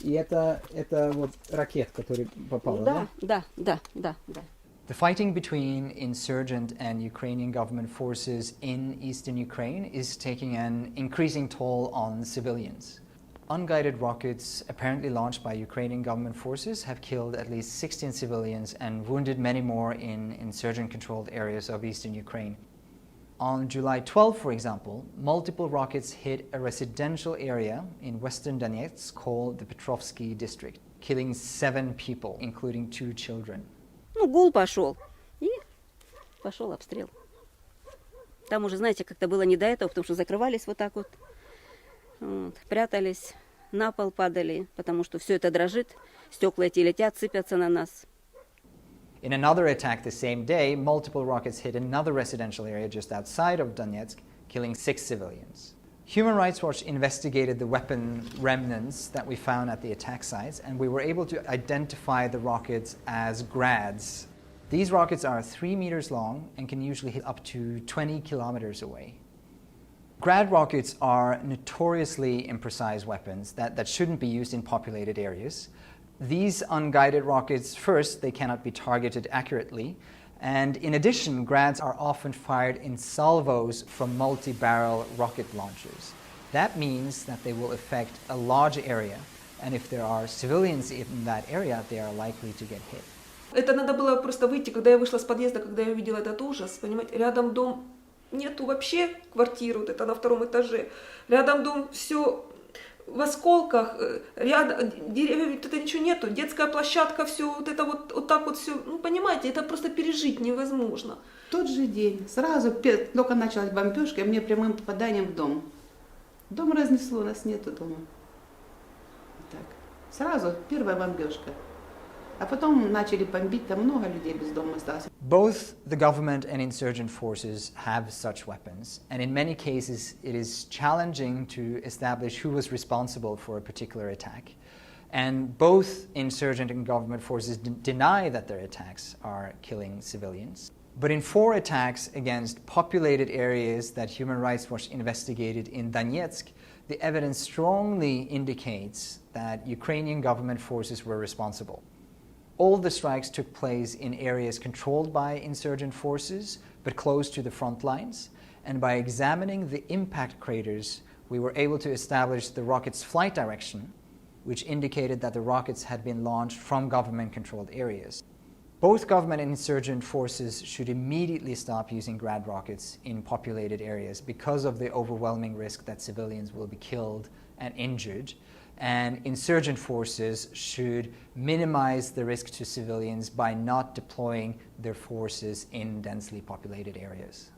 И это вот ракет, который попал, да? Да. The fighting between insurgent and Ukrainian government forces in eastern Ukraine is taking an increasing toll on civilians. Unguided rockets apparently launched by Ukrainian government forces have killed at least 16 civilians and wounded many more in insurgent-controlled areas of eastern Ukraine. On July 12, for example, multiple rockets hit a residential area in western Donetzk called the Petrovsky district, killing 7 people, including 2 children. Ну, гул пошел, и пошел обстрел. Там уже, знаете, как-то было не до этого, потому что закрывались вот так вот, прятались, на пол падали, потому что все это дрожит, стекла эти летят, сыпятся на нас. In another attack the same day, multiple rockets hit another residential area just outside of Donetzk, killing 6 civilians. Human Rights Watch investigated the weapon remnants that we found at the attack sites, and we were able to identify the rockets as Grads. These rockets are 3 meters long and can usually hit up to 20 kilometers away. Grad rockets are notoriously imprecise weapons that shouldn't be used in populated areas. These unguided rockets, first, they cannot be targeted accurately, and in addition, Grads are often fired in salvos from multi-barrel rocket launchers. That means that they will affect a large area, and if there are civilians in that area, they are likely to get hit. Это надо было просто выйти, когда я вышла с подъезда, когда я увидела этот ужас, понимаете, рядом дом, нету вообще квартиры, вот это на 2-м этаже, рядом дом, все в осколках, рядом деревьев, это ничего нету, детская площадка, все вот это вот так вот все, ну понимаете, это просто пережить невозможно. В тот же день, сразу, только началась бомбежка, мне прямым попаданием в дом. Дом разнесло, нас нету дома. Так, сразу первая бомбежка. А потом начали бомбить, там много людей без дома осталось. Both the government and insurgent forces have such weapons, and in many cases it is challenging to establish who was responsible for a particular attack. And both insurgent and government forces deny that their attacks are killing civilians. But in 4 attacks against populated areas that Human Rights Watch investigated in Donetzk, the evidence strongly indicates that Ukrainian government forces were responsible. All the strikes took place in areas controlled by insurgent forces, but close to the front lines, and by examining the impact craters, we were able to establish the rocket's flight direction, which indicated that the rockets had been launched from government-controlled areas. Both government and insurgent forces should immediately stop using Grad rockets in populated areas because of the overwhelming risk that civilians will be killed and injured, and insurgent forces should minimize the risk to civilians by not deploying their forces in densely populated areas.